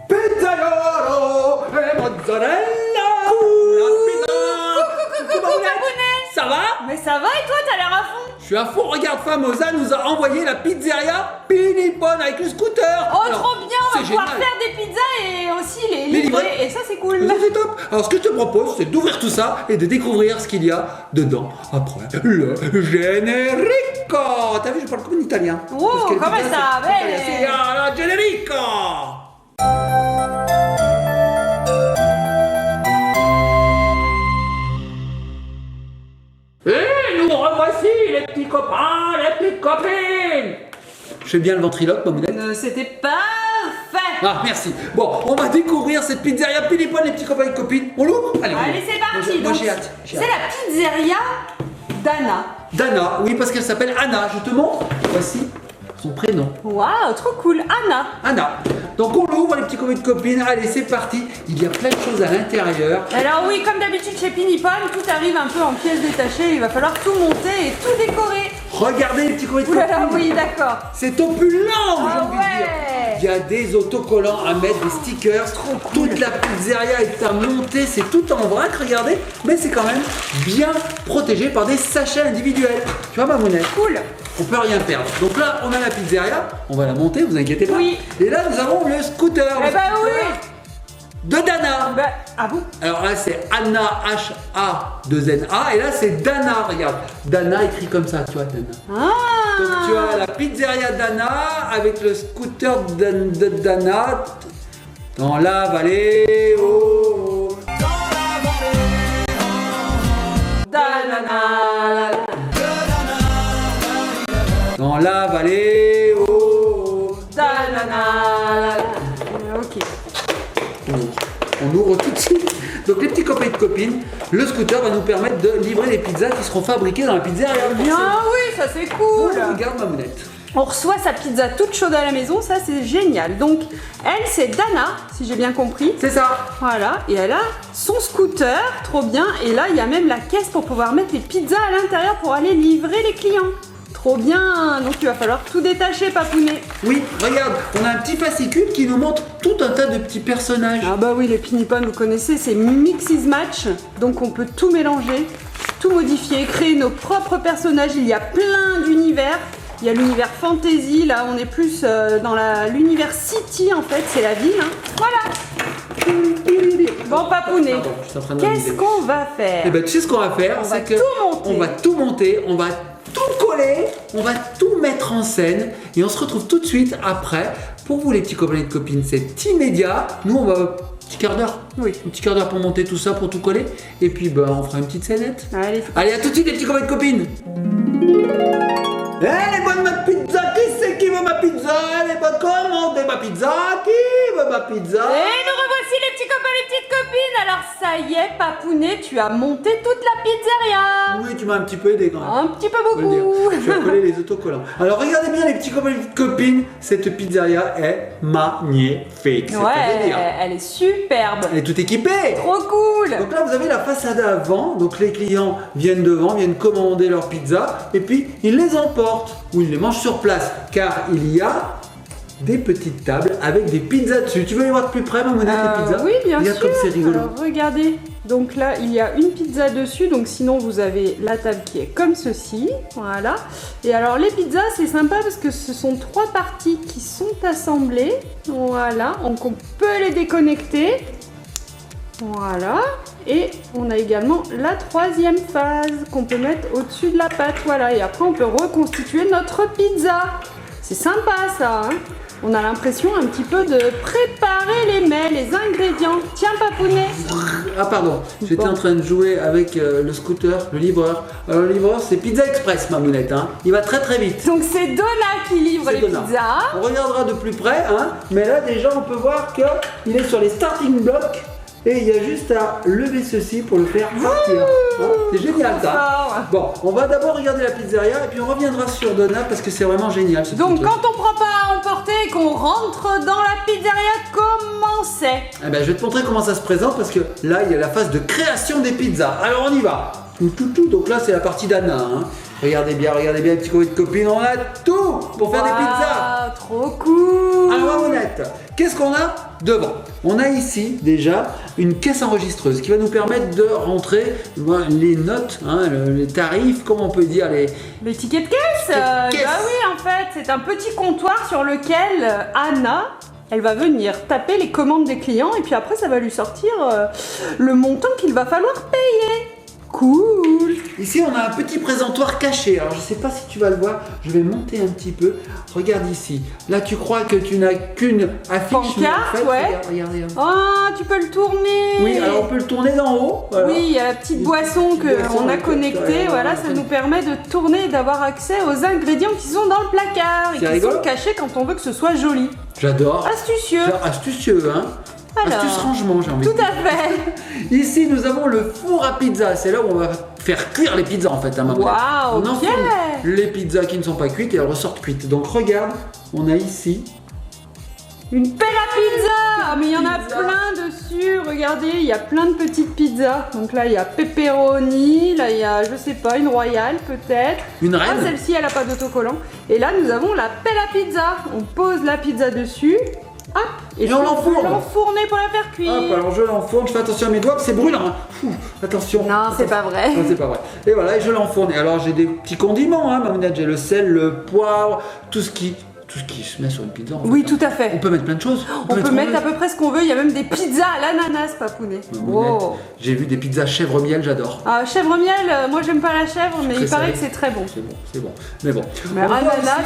Pizzaiolo et mozzarella. Ça va? Mais ça va et toi, t'as l'air à fond? Je suis à fond, regarde, Famosa nous a envoyé la pizzeria Pinipone avec le scooter. Oh, Alors, trop bien, on va c'est pouvoir génial. faire des pizzas et aussi les Les livrer. livrer. Et ça, c'est cool. Ça, c'est top. Alors ce que je te propose, c'est d'ouvrir tout ça et de découvrir ce qu'il y a dedans après le Generico. T'as vu, je parle comme un italien. Oh, Parce que les come pizzas, sta? c'est Bene. italien. C'est la Generico. Et nous revoici les petits copains, les petites copines. Je fais bien le ventriloque, Mamounette. C'était parfait. Ah, merci. Bon, on va découvrir cette pizzeria Pinipone, les petits copains et copines. On l'ouvre? Allez, c'est parti. Moi, Donc, j'ai hâte. c'est la pizzeria d'Anna. Dana, oui, parce qu'elle s'appelle Anna. Je te montre. Voici son prénom. Waouh, trop cool. Anna. Anna. Donc on l'ouvre, les petits copains et copines. Allez, c'est parti. Il y a plein de choses à l'intérieur. Alors oui, comme d'habitude chez Pinipone, tout arrive un peu en pièces détachées. Il va falloir tout monter et tout décorer. Regardez les petits copains et Ouh là là, copines. oui, d'accord. C'est opulent, j'ai Ah envie de dire. ouais. Il y a des autocollants à mettre, des stickers. Toute la pizzeria est à monter. C'est tout en vrac, regardez. Mais c'est quand même bien protégé par des sachets individuels. Tu vois, Mamounette? Cool. On peut rien perdre. Donc là, on a la pizzeria. On va la monter, vous inquiétez pas. Oui. Et là, nous avons le scooter. Eh le bah scooter oui. de Dana. Bah, ah bon? Alors là, c'est Anna, H-A-2-N-A. Et là, c'est Dana. Regarde. Dana écrit comme ça, tu vois, Dana. Ah. Donc tu as la pizzeria Dana avec le scooter de Dana dans la vallée. Oh, oh. Danana. Dans la vallée. Oh, oh. Danana. Ok. On ouvre tout de suite. Donc les petits copains et copines, le scooter va nous permettre de livrer les pizzas qui seront fabriquées dans la pizzeria. Bien oui, ça c'est cool. Regarde, Mamounette. On reçoit sa pizza toute chaude à la maison, ça c'est génial. Donc elle c'est Dana, si j'ai bien compris. C'est ça. Voilà, et elle a son scooter, trop bien. Et là il y a même la caisse pour pouvoir mettre les pizzas à l'intérieur pour aller livrer les clients. Trop bien, donc il va falloir tout détacher, papounet. Oui, regarde, on a un petit fascicule qui nous montre tout un tas de petits personnages. Ah bah oui, les Pinipone, vous connaissez, c'est Mix is Match. Donc on peut tout mélanger, tout modifier, créer nos propres personnages. Il y a plein d'univers. Il y a l'univers fantasy, là on est plus dans l'univers city en fait, c'est la ville. Hein. Voilà. Bon papounet, Pardon, je suis en train de qu'est-ce m'amuser. qu'on va faire? Eh ben, tu sais ce qu'on va faire, On va c'est que tout monter. on va tout monter, on va tout coller, on va tout mettre en scène et on se retrouve tout de suite après. Pour vous les petits copains et copines, c'est immédiat. Nous on va un petit quart d'heure. Oui. Un petit quart d'heure pour monter tout ça, pour tout coller. Et puis ben, on fera une petite scénette. Allez, Allez, à tout de suite les petits copains et copines. Elle est bonne ma pizza, qui c'est qui veut ma pizza? Elle est bonne, commandez ma pizza, qui veut ma pizza? et nous revoici les petits copains, les petites copines. Alors ça y est, papounet, tu as monté toute la pizzeria. Oui, tu m'as un petit peu aidé quand même. Un petit peu Faut le dire. beaucoup. Je vais coller les autocollants. Alors regardez bien les petits copains et les petites copines, cette pizzeria est magnifique. C'est à Ouais, dire. elle est superbe. Elle est tout équipée. Trop cool. Donc là vous avez la façade avant, donc les clients viennent devant, viennent commander leur pizza et puis ils les emportent ou ils les mangent sur place car il y a des petites tables avec des pizzas dessus. Tu veux les voir de plus près, Mamounette, les pizzas? Oui, bien Regarde sûr. comme c'est rigolo. Alors, regardez. Donc là, il y a une pizza dessus. Donc sinon, vous avez la table qui est comme ceci. Voilà. Et alors, les pizzas, c'est sympa parce que ce sont 3 parties qui sont assemblées. Voilà. Donc on peut les déconnecter. Voilà. Et on a également la 3e phase qu'on peut mettre au-dessus de la pâte. Voilà. Et après, on peut reconstituer notre pizza. C'est sympa ça, hein. On a l'impression un petit peu de préparer les mets, les ingrédients. Tiens, papounet. Ah pardon, j'étais en train de jouer avec le scooter, le livreur. Alors le livreur c'est Pizza Express, Mamounette, hein. Il va très très vite. Donc c'est Donna qui livre C'est les Donna. pizzas. On regardera de plus près, hein. Mais là déjà on peut voir qu'il est sur les starting blocks et il y a juste à lever ceci pour le faire partir. Hein. C'est génial ça. fort. Bon, on va d'abord regarder la pizzeria et puis on reviendra sur Donna parce que c'est vraiment génial. Ce Donc petit truc. quand on prend pas à emporter et qu'on rentre dans la pizzeria, comment c'est? Eh ben, je vais te montrer comment ça se présente parce que là il y a la phase de création des pizzas. Alors on y va. tout. Donc là, c'est la partie d'Anna. Hein. Regardez bien, les petits copains de copines. On a tout pour faire des pizzas. Trop cool. Alors, Mamounette, qu'est-ce qu'on a devant? On a ici déjà une caisse enregistreuse qui va nous permettre de rentrer les notes, hein, les tarifs, comment on peut dire les tickets de caisse. Bah oui, en fait, c'est un petit comptoir sur lequel Anna, elle va venir taper les commandes des clients et puis après ça va lui sortir le montant qu'il va falloir payer. Cool. Ici on a un petit présentoir caché. Alors je sais pas si tu vas le voir, je vais monter un petit peu. Regarde ici. Là tu crois que tu n'as qu'une affiche. Pancarte, mais en fait, ouais. regardez. Oh, tu peux le tourner. Oui, alors on peut le tourner d'en haut. Voilà. Oui, il y a la petite boisson qu'on a connectée. Voilà, ça nous permet de tourner et d'avoir accès aux ingrédients qui sont dans le placard et qui sont cachés quand on veut que ce soit joli. J'adore. Astucieux. Astucieux, hein. Alors, astuce rangement, j'ai envie de dire. Tout à fait. Ici, nous avons le four à pizza. C'est là où on va faire cuire les pizzas en fait. Hein, waouh, on enfourne les pizzas qui ne sont pas cuites et elles ressortent cuites. Donc regarde, on a ici une pelle à pizza. Ah, mais il y en a plein dessus. Regardez, il y a plein de petites pizzas. Donc là, il y a pepperoni. Là, il y a, je sais pas, une royale peut-être. Une reine. Ah, celle-ci, elle n'a pas d'autocollant. Et là, nous avons la pelle à pizza. On pose la pizza dessus. Hop, et on l'enfourne. On peut l'enfourner pour la faire cuire. Hop, alors je l'enfourne, je fais attention à mes doigts, c'est brûlant. Hein. Attention. Non, c'est pas vrai. Non, c'est pas vrai. Et voilà, et je l'enfourne. Et alors j'ai des petits condiments, hein, Mamounette. J'ai le sel, le poivre, tout ce qui se met sur une pizza. Oui, tout à fait. On peut mettre plein de choses. On peut mettre à peu près ce qu'on veut. Il y a même des pizzas à l'ananas, papounet. Wow. J'ai vu des pizzas chèvre miel, j'adore. Ah, chèvre miel, moi j'aime pas la chèvre, mais il paraît que c'est très bon. C'est bon. Mais bon. Mais ananas.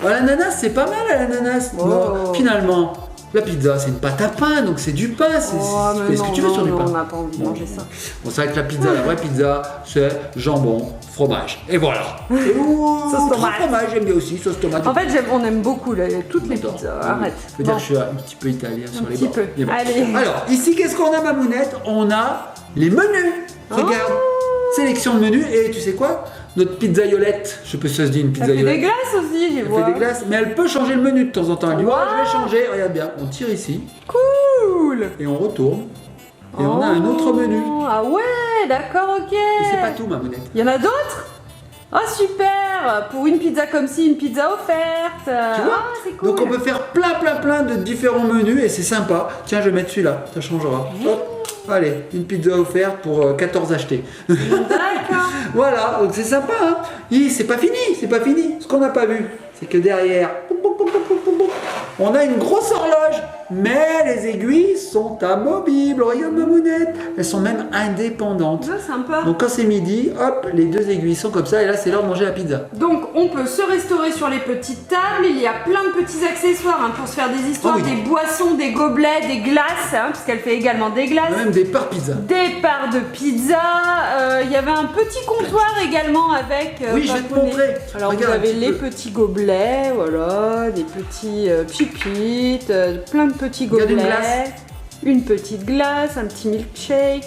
L'ananas, c'est pas mal, l'ananas. Bon, finalement. La pizza, c'est une pâte à pain, donc c'est du pain. Tu fais ce que tu veux sur du pain. On n'a pas envie de manger ça. Bon, c'est vrai que la pizza, la vraie pizza, c'est jambon, fromage. Et voilà. Et sauce tomate. Fromage, j'aime bien aussi, sauce tomate. En fait, on aime beaucoup toutes les pizzas. Arrête. Je veux dire que je suis un petit peu italien sur les bords. Un petit peu. Allez. Alors, ici, qu'est-ce qu'on a, Mamounette? On a les menus. Regarde. Sélection de menus. Et tu sais quoi? Notre pizzaiolette, je sais pas si ça se dit une pizzaiolette. Elle fait des glaces aussi, j'ai vu. Elle fait des glaces, mais elle peut changer le menu de temps en temps. Elle dit, je vais changer, regarde bien. On tire ici. Cool. Et on retourne. Et on a un autre menu. Ah ouais, d'accord, ok. Et c'est pas tout, Mamounette. Il y en a d'autres? Oh super. Pour une pizza comme ci, une pizza offerte. Tu vois, c'est cool. Donc on peut faire plein de différents menus et c'est sympa. Tiens, je vais mettre celui-là, ça changera. Hop. Allez, une pizza offerte pour 14 achetés. D'accord. Voilà, donc c'est sympa. Hein. C'est pas fini. Ce qu'on n'a pas vu, c'est que derrière, on a une grosse horloge. Mais les aiguilles sont amovibles. Regarde Mamounette, elles sont même indépendantes. Ah, sympa. Donc quand c'est midi, hop, les deux aiguilles sont comme ça et là c'est l'heure de manger la pizza. Donc on peut se restaurer sur les petites tables. Il y a plein de petits accessoires pour se faire des histoires, des boissons, des gobelets, des glaces, puisqu'elle fait également des glaces. Même des parts pizza. Des parts de pizza. Il y avait un petit comptoir également avec. Oui, je vais te montrer. Alors regarde, vous avez les petits gobelets, voilà, des petits pipites, plein de petits gobelets, une petite glace, un petit milkshake.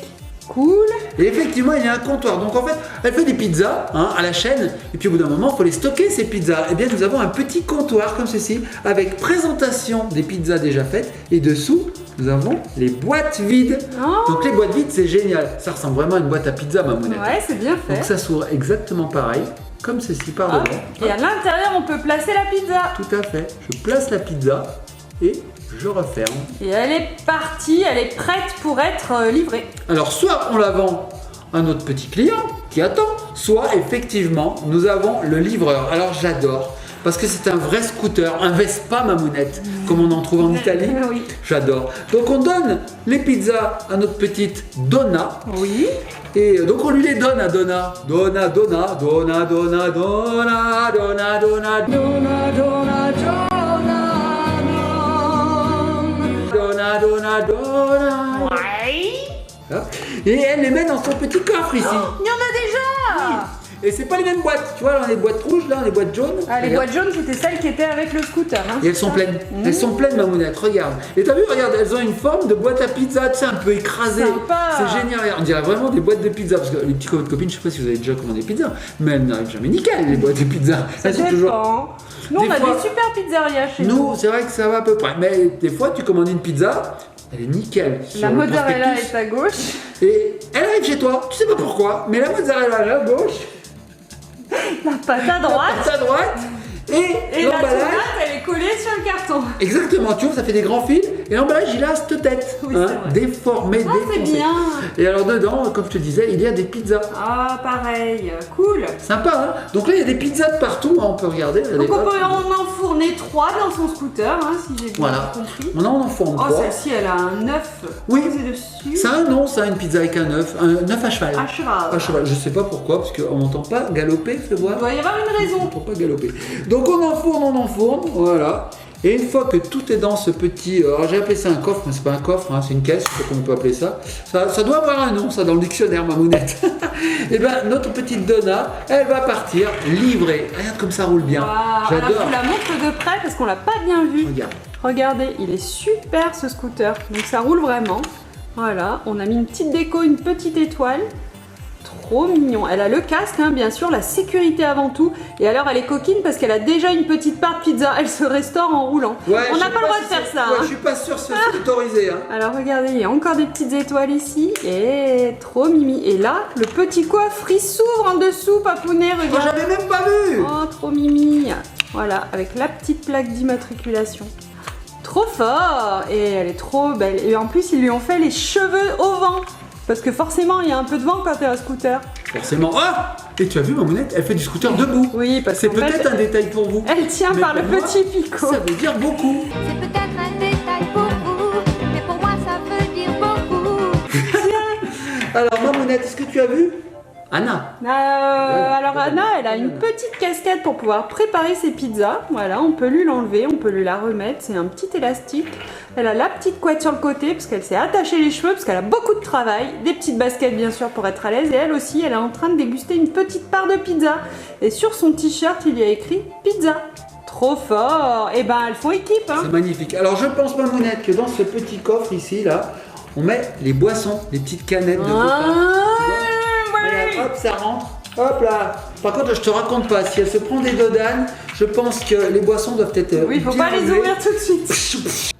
Cool. Et effectivement, il y a un comptoir. Donc en fait, elle fait des pizzas à la chaîne. Et puis au bout d'un moment, il faut les stocker ces pizzas. Et bien, nous avons un petit comptoir comme ceci avec présentation des pizzas déjà faites. Et dessous, nous avons les boîtes vides. Oh. Donc les boîtes vides, c'est génial. Ça ressemble vraiment à une boîte à pizza, Mamounette. Ouais, c'est bien fait. Donc ça s'ouvre exactement pareil, comme ceci par devant. Et à l'intérieur, on peut placer la pizza. Tout à fait. Je place la pizza et je referme. Et elle est partie, elle est prête pour être livrée. Alors soit on la vend à notre petit client qui attend, soit effectivement nous avons le livreur. Alors j'adore parce que c'est un vrai scooter, un Vespa Mamounette, comme on en trouve en Italie. Oui. J'adore. Donc on donne les pizzas à notre petite Donna. Oui. Et donc on lui les donne à Donna. Donna, Donna, Donna, Donna, Donna, Donna, Donna, Donna, Donna, Donna. Donna. Ouais. Et elle les met dans son petit coffre ici. Il y en a déjà. Et c'est pas les mêmes boîtes. Tu vois, là, on a les boîtes rouges, là, on a les boîtes jaunes. Ah, les boîtes jaunes, c'était celles qui étaient avec le scooter. Et elles sont pleines. Elles sont pleines, Mamounette. Regarde. Et t'as vu, regarde, elles ont une forme de boîte à pizza, tu sais, un peu écrasée. C'est génial. On dirait vraiment des boîtes de pizza. Parce que les petits copines, je sais pas si vous avez déjà commandé pizza, mais elles n'arrivent jamais nickel, les boîtes de pizza. Ça dépend. Toujours... Nous, on a des super pizzerias chez nous. Nous, c'est vrai que ça va à peu près. Mais des fois, tu commandes une pizza. Elle est nickel. La sur le mozzarella prospectus. est à gauche. Et elle arrive chez toi, tu sais pas pourquoi, mais la mozzarella est à gauche, La pâte à droite. la pâte à droite, et Et la l'emballage. tomate, elle est collée sur le carton. Exactement, tu vois, ça fait des grands fils, et l'emballage il a cette tête, Oui, c'est vrai. déformée, Ah, c'est défoncée. bien. Et alors dedans, comme je te disais, il y a des pizzas. Ah, pareil. Cool. Sympa, hein. Donc là, il y a des pizzas de partout, hein, on peut regarder. il y a Donc des on peut pâtes. en enfourner 3 dans son scooter, hein, si j'ai bien Voilà. compris. On en forme Oh, 3. celle-ci, elle a un œuf Oui. posé dessus. Ça, non, ça a une pizza avec un œuf à cheval. À cheval. À cheval, je sais pas pourquoi, parce qu'on n'entend pas galoper, fais voir. Il doit y avoir une On raison. n'entend pas galoper. Donc on enfourne, voilà. Et une fois que tout est dans ce petit, alors j'ai appelé ça un coffre, mais c'est pas un coffre, hein, c'est une caisse, je sais pas comment on peut appeler ça. Ça doit avoir un nom, ça, dans le dictionnaire, ma mounette. Et bien, notre petite Donna, elle va partir livrée. Regarde comme ça roule bien. Voilà, je J'adore. vous la montre de près parce qu'on l'a pas bien vu. Regarde. Regardez, il est super ce scooter. Donc ça roule vraiment. Voilà, on a mis une petite déco, une petite étoile. Trop mignon. Elle a le casque, hein, bien sûr, la sécurité avant tout. Et alors, elle est coquine parce qu'elle a déjà une petite part de pizza. Elle se restaure en roulant. Ouais, On je n'a sais pas le droit si de faire c'est- ça. Ouais, hein. je suis pas sûr que c'est autorisé. Hein. Alors regardez, il y a encore des petites étoiles ici. Et trop mimi. Et là, le petit coffre, il s'ouvre en dessous, papounet, Moi, regarde. j'avais même pas vu. Oh, trop mimi. Voilà, avec la petite plaque d'immatriculation. Trop fort. Et elle est trop belle. Et en plus, ils lui ont fait les cheveux au vent. Parce que forcément, il y a un peu de vent quand t'es un scooter. Forcément. Ah, et tu as vu, ma mounette, elle fait du scooter debout. Oui, parce C'est qu'en peut-être fait, un détail pour vous. elle tient Mais par le pour moi, petit picot. Ça veut dire beaucoup. C'est peut-être un détail pour vous, mais pour moi ça veut dire beaucoup. Alors, ma mounette, est-ce que tu as vu Anna. Alors Anna, elle a une petite casquette pour pouvoir préparer ses pizzas. Voilà, on peut lui l'enlever, on peut lui la remettre. C'est un petit élastique. Elle a la petite couette sur le côté parce qu'elle s'est attachée les cheveux parce qu'elle a beaucoup de travail. Des petites baskets bien sûr pour être à l'aise. Et elle aussi, elle est en train de déguster une petite part de pizza. Et sur son t-shirt, il y a écrit pizza. Trop fort. Et ben, elles font équipe. Hein. C'est magnifique. Alors, je pense, ma mounette, que dans ce petit coffre ici, là, on met les boissons, les petites canettes de coca. Regarde, hop, ça rentre. Hop là. Par contre, je te raconte pas, si elle se prend des dodanes, je pense que les boissons doivent être. Oui, faut bien pas les enlevées. ouvrir tout de suite.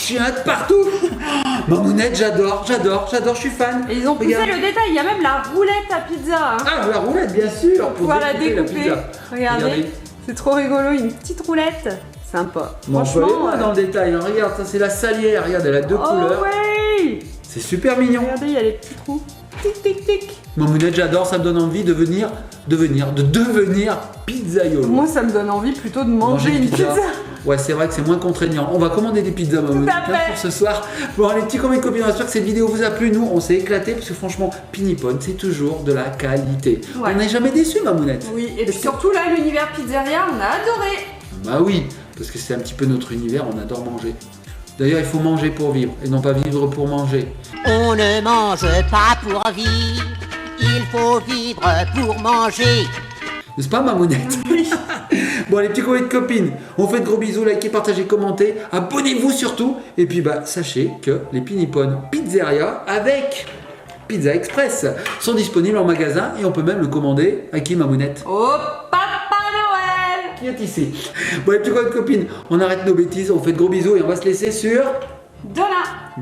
Il y en a de partout. Ma mounette, j'adore, je suis fan. Et ils ont poussé Regarde. le détail. Il y a même la roulette à pizza. Hein. Ah, la roulette, bien sûr. Pour pouvoir la découper. pizza. Regardez, c'est trop rigolo, une petite roulette. Sympa. Bon, on peut aller Franchement, loin dans le détail. Hein. Regarde, ça c'est la salière. Regarde, elle a deux oh couleurs. ouais. C'est super mignon. Regardez, il y a les petits trous. Tic tic tic. Ma mounette, j'adore. Ça me donne envie de devenir pizzaiolo. Moi, ça me donne envie plutôt de manger une pizza. Ouais, c'est vrai que c'est moins contraignant. On va commander des pizzas, ma mounette, à fait. pour ce soir. Bon, les petits copains et copines, on espère que cette vidéo vous a plu. Nous, on s'est éclaté parce que franchement, Pinipone, c'est toujours de la qualité. Ouais. On n'est jamais déçu, ma mounette. Oui, et puis surtout là, l'univers pizzeria, on a adoré. Bah oui, parce que c'est un petit peu notre univers, on adore manger. D'ailleurs, il faut manger pour vivre et non pas vivre pour manger. On ne mange pas pour vivre, il faut vivre pour manger. N'est-ce pas, ma mounette? Bon, les petits copains et copines, on fait de gros bisous, likez, partagez, commentez, abonnez-vous surtout. Et puis, bah, sachez que les Pinipone Pizzeria avec Pizza Express sont disponibles en magasin et on peut même le commander à qui, ma mounette? Oh, Papa Noël. Qui est ici? Bon, les petits copains et copines, on arrête nos bêtises, on fait de gros bisous et on va se laisser sur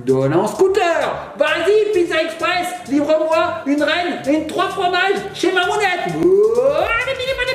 Donna en scooter. Vas-y, Pizza Express, livre-moi une reine et 3 fromages chez ma mounette. Oh, les Pinipone